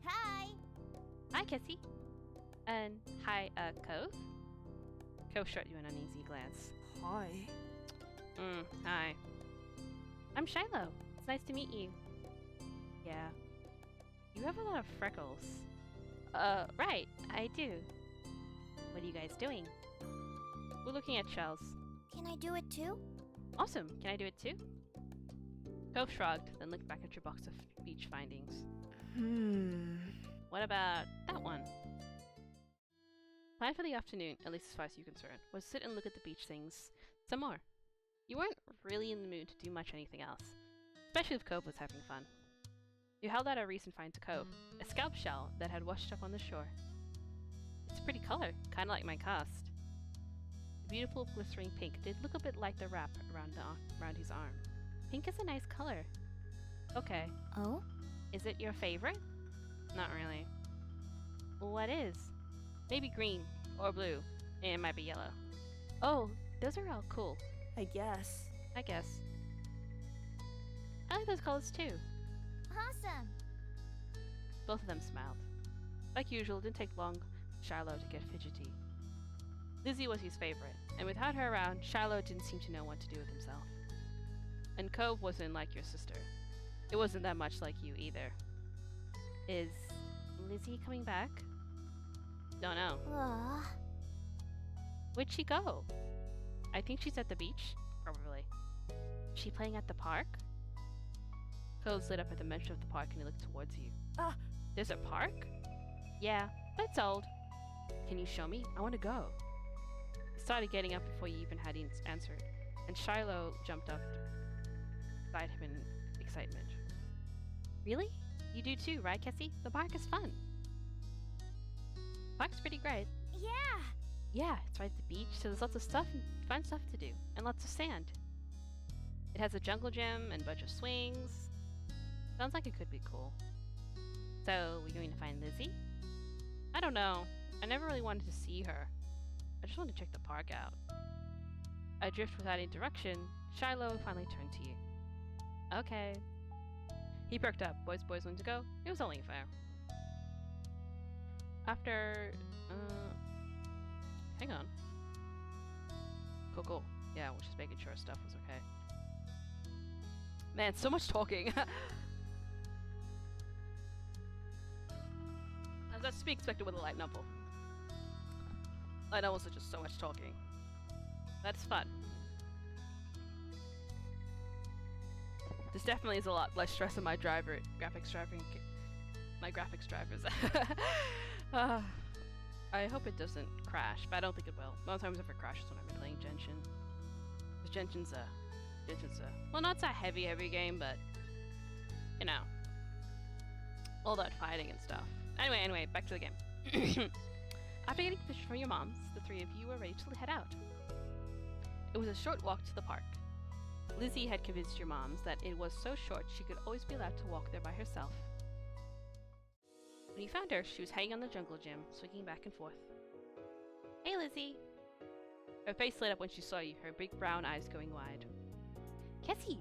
S8: Hi!
S1: Hi, Kissy. And hi, Cove? Cove shot you an uneasy glance.
S2: Hi.
S1: Hi. I'm Shiloh. It's nice to meet you. Yeah. You have a lot of freckles. Right, I do. What are you guys doing? We're looking at shells.
S8: Can I do it too?
S1: Awesome. Can I do it too? Cove shrugged, then looked back at your box of beach findings. What about that one? Plan for the afternoon, at least as far as you're concerned, was sit and look at the beach things some more. You weren't really in the mood to do much anything else, especially if Cove was having fun. You held out a recent find to Cove, a scalp shell that had washed up on the shore. It's a pretty color, kinda like my cast. The beautiful glistering pink did look a bit like the wrap around his arm. Pink is a nice color. Okay.
S8: Oh?
S1: Is it your favorite? Not really. What is? Maybe green, or blue, and it might be yellow. Oh, those are all cool.
S2: I guess.
S1: I guess. I like those colors too.
S8: Awesome!
S1: Both of them smiled. Like usual, it didn't take long for Shiloh to get fidgety. Lizzie was his favorite, and without her around, Shiloh didn't seem to know what to do with himself. And Cove wasn't like your sister. It wasn't that much like you either. Is Lizzie coming back? Don't know.
S8: Aw.
S1: Where'd she go? I think she's at the beach. Probably. Is she playing at the park? Cove lit up at the mention of the park and he looked towards you.
S2: Ah!
S1: There's a park? Yeah, but it's old. Can you show me? I want to go. He started getting up before you even had answered, and Shiloh jumped up beside him in excitement. Really? You do too, right, Kessie? The park is fun. Park's pretty great.
S8: Yeah!
S1: Yeah, it's right at the beach, so there's lots of fun stuff to do, and lots of sand. It has a jungle gym and a bunch of swings. Sounds like it could be cool. So, we're going to find Lizzie? I don't know. I never really wanted to see her. I just wanted to check the park out. Adrift without any direction, Shiloh finally turned to you. Okay. He perked up. Boys want to go? It was only fair. After, hang on. Cool. Yeah, we're just making sure stuff was okay. Man, so much talking. That's to be expected with a light novel. Light novels are just so much talking. That's fun. This definitely is a lot less stress on my graphics drivers. I hope it doesn't crash, but I don't think it will. Most times if it crashes when I'm playing Genshin. Because Genshin's well, not a heavy game, but you know, all that fighting and stuff. Anyway, back to the game. After getting permission from your moms, the three of you were ready to head out. It was a short walk to the park. Lizzie had convinced your moms that it was so short she could always be allowed to walk there by herself. When you found her, she was hanging on the jungle gym, swinging back and forth. Hey, Lizzie! Her face lit up when she saw you, her big brown eyes going wide. Kessie!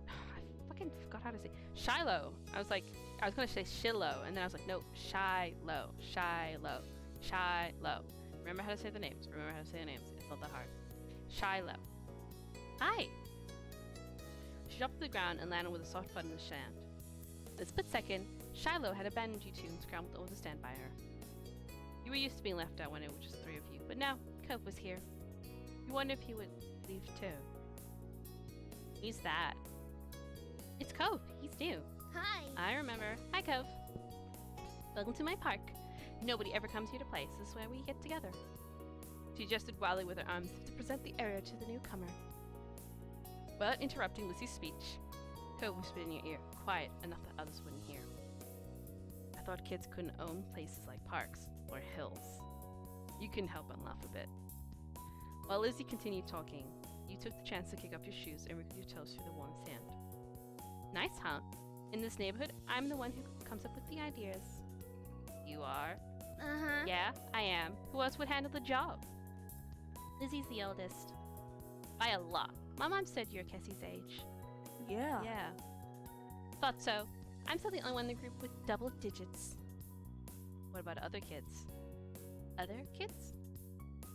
S1: I fucking forgot how to say Shiloh! I was gonna say Shiloh, and then I was like, no, Shiloh. Remember how to say the names. It's not that hard. Shiloh. Hi! She dropped to the ground and landed with a soft butt in the sand. A split second, Shiloh had abandoned you two and scrambled over to stand by her. You were used to being left out when it was just three of you, but now Cove was here. You wonder if he would leave too. Who's that? It's Cove. He's new.
S8: Hi.
S1: I remember. Hi, Cove. Welcome to my park. Nobody ever comes here to play, so this is where we get together. She gestured wildly with her arms to present the area to the newcomer. Without interrupting Lizzie's speech, Cove whispered in your ear, quiet enough that others wouldn't hear. I thought kids couldn't own places like parks or hills. You couldn't help but laugh a bit. While Lizzie continued talking, you took the chance to kick up your shoes and wriggle your toes through the warm sand. Nice, huh? In this neighborhood, I'm the one who comes up with the ideas. You are?
S8: Uh-huh.
S1: Yeah, I am. Who else would handle the job? Lizzie's the oldest. By a lot. My mom said you're Kessie's age.
S2: Yeah.
S1: Yeah. Thought so. I'm still the only one in the group with double digits. What about other kids? Other kids?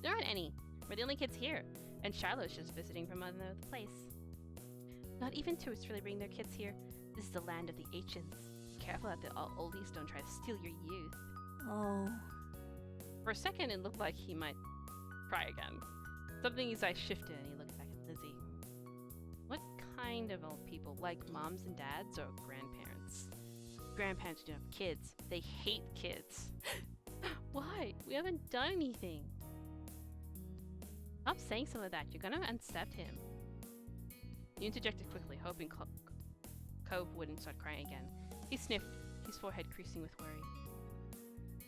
S1: There aren't any. We're the only kids here. And Shiloh's just visiting from another place. Not even tourists really bring their kids here. This is the land of the ancients. Careful that the oldies don't try to steal your youth.
S2: Oh.
S1: For a second, it looked like he might cry again. Something in his eyes shifted and he looked back at Lizzie. What kind of old people? Like moms and dads or grandparents? Grandparents don't have kids. They hate kids. Why? We haven't done anything. Stop saying some of that. You're gonna unaccept him. You interjected quickly, hoping Cove wouldn't start crying again. He sniffed, his forehead creasing with worry.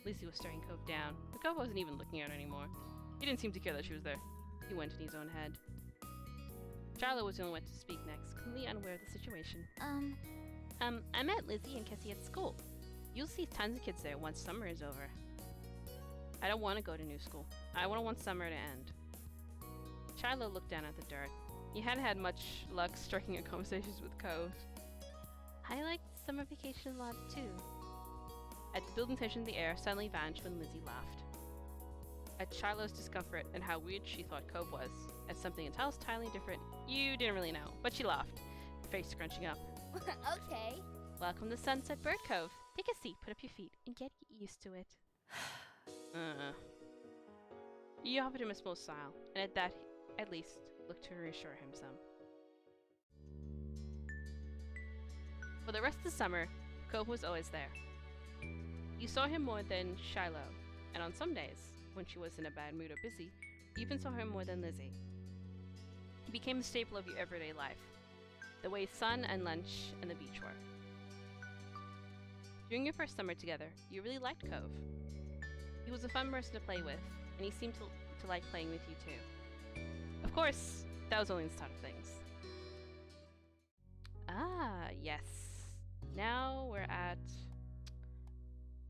S1: Lizzie was staring Cove down, but Cove wasn't even looking at her anymore. He didn't seem to care that she was there. He went in his own head. Shiloh was the only one to speak next, completely unaware of the situation. I met Lizzie and Kessie at school. You'll see tons of kids there once summer is over. I don't want to go to new school. I want summer to end. Shiloh looked down at the dirt. He hadn't had much luck striking up conversations with Cove. I liked summer vacation a lot too. At the building tension in the air suddenly vanished when Lizzie laughed. At Shiloh's discomfort and how weird she thought Cove was, at something entirely different, you didn't really know, but she laughed, her face scrunching up.
S8: Okay.
S1: Welcome to Sunset Bird Cove. Take a seat, put up your feet, and get used to it. You offered him a small smile, and at that, at least, looked to reassure him some. For the rest of the summer, Cove was always there. You saw him more than Shiloh, and on some days, when she was in a bad mood or busy, you even saw him more than Lizzie. He became a staple of your everyday life, the way sun and lunch and the beach were. During your first summer together, you really liked Cove. He was a fun person to play with, and he seemed to like playing with you too. Of course, that was only the start of things. Ah, yes. Now we're at...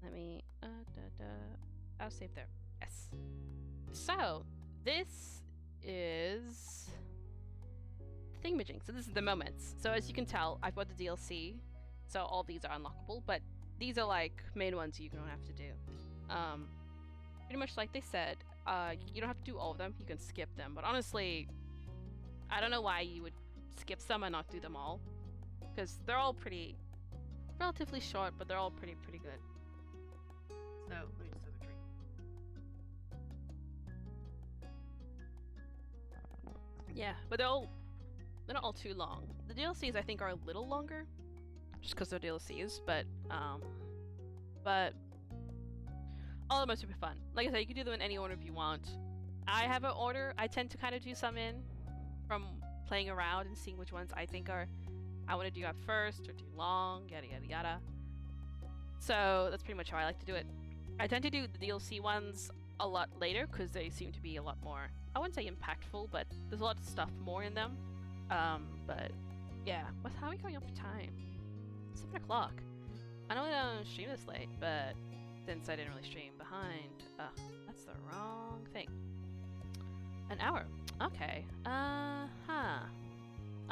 S1: Let me... I'll save there. Yes. So, this is... Thingamajig. So this is the moments. So as you can tell, I've got the DLC, so all these are unlockable, but these are like main ones you don't have to do. Pretty much like they said, you don't have to do all of them, you can skip them, but honestly, I don't know why you would skip some and not do them all, because they're all pretty, relatively short, but they're all pretty good. So, let me just have a drink. Yeah, but they're not all too long. The DLCs I think are a little longer, just because they're DLCs, but all of them are super fun. Like I said, you can do them in any order if you want. I have an order I tend to kind of do some in from playing around and seeing which ones I think I want to do up first or do long, yada yada yada. So that's pretty much how I like to do it. I tend to do the DLC ones a lot later because they seem to be a lot more, I wouldn't say impactful, but there's a lot of stuff more in them. But yeah, how are we going up for time? 7 o'clock. I know I don't stream this late, but since I didn't really stream behind, that's the wrong thing. An hour. Okay. I'm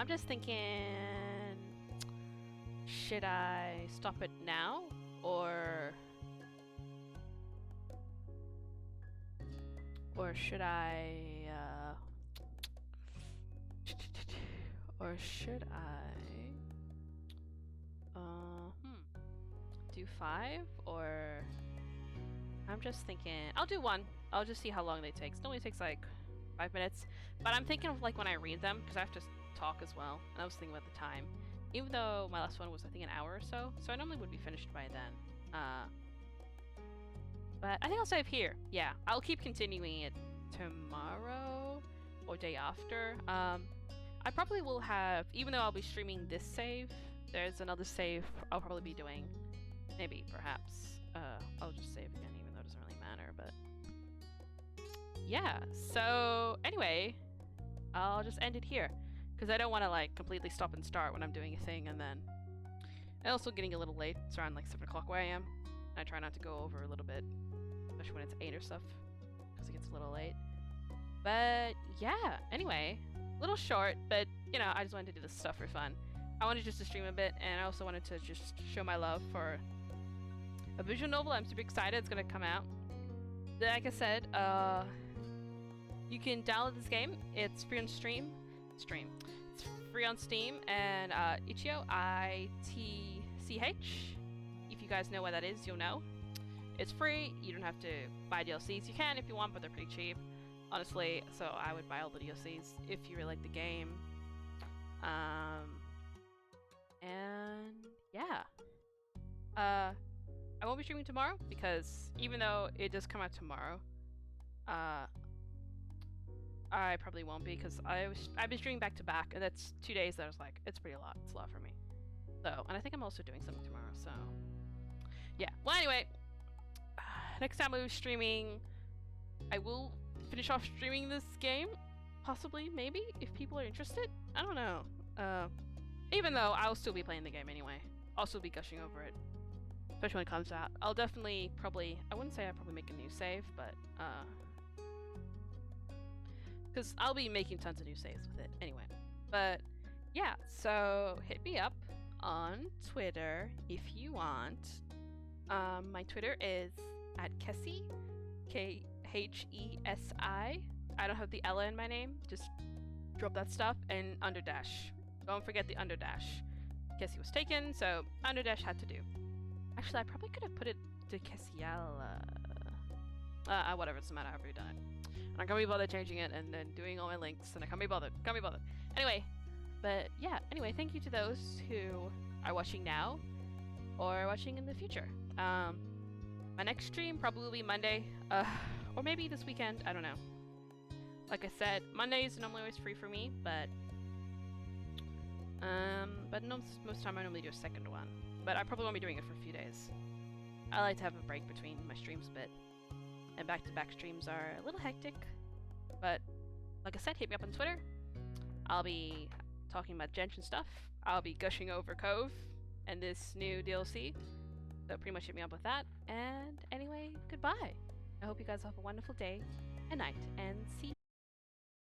S1: just thinking, should I stop it now or should I do 5 or I'm just thinking I'll do 1. I'll just see how long they take. It normally takes like 5 minutes, but I'm thinking of like when I read them because I have to talk as well. And I was thinking about the time, even though my last one was I think an hour or so, so I normally would be finished by then. But I think I'll save here. Yeah, I'll keep continuing it tomorrow or day after. I probably will have, even though I'll be streaming this save, there's another save I'll probably be doing. Maybe, perhaps. I'll just save again, even though it doesn't really matter, but... Yeah, so anyway, I'll just end it here. Because I don't want to, like, completely stop and start when I'm doing a thing, and then... And also getting a little late. It's around, like, 7 o'clock where I am. I try not to go over a little bit, especially when it's 8 or stuff, because it gets a little late. But, yeah, anyway... Little short, but you know, I just wanted to do this stuff for fun. I wanted just to stream a bit, and I also wanted to just show my love for a visual novel. I'm super excited. It's gonna come out. Like I said, you can download this game. It's free on Steam. It's free on Steam, and Itch.io, ITCH. If you guys know what that is, you'll know. It's free. You don't have to buy DLCs. You can if you want, but they're pretty cheap. Honestly, so I would buy all the DLCs if you really like the game. And yeah. I won't be streaming tomorrow because even though it does come out tomorrow, I probably won't be because I've been streaming back to back, and that's 2 days that I was like, it's pretty a lot. It's a lot for me. So, and I think I'm also doing something tomorrow, so yeah. Well, anyway, next time I'll be streaming, I will finish off streaming this game, possibly, maybe, if people are interested. I don't know. Even though I'll still be playing the game anyway. I'll still be gushing over it, especially when it comes out. I'll definitely I wouldn't say I'll probably make a new save, but because I'll be making tons of new saves with it anyway. But yeah, so hit me up on Twitter if you want. My Twitter is @Kessie, KHESI. I don't have the Ella in my name. Just drop that stuff and underdash. Don't forget the underdash. Kessie was taken, so underdash had to do. Actually, I probably could have put it to Kessiella. Whatever, it doesn't matter. I've already done it. And I can't be bothered changing it and then doing all my links, and I can't be bothered. Can't be bothered. Anyway, but yeah. Anyway, thank you to those who are watching now or watching in the future. My next stream probably will be Monday. Or maybe this weekend, I don't know. Like I said, Mondays are normally always free for me, but most of the time I normally do a second one. But I probably won't be doing it for a few days. I like to have a break between my streams a bit. And back-to-back streams are a little hectic. But, like I said, hit me up on Twitter. I'll be talking about Genshin stuff. I'll be gushing over Cove and this new DLC. So pretty much hit me up with that. And anyway, goodbye. I hope you guys have a wonderful day and night, and see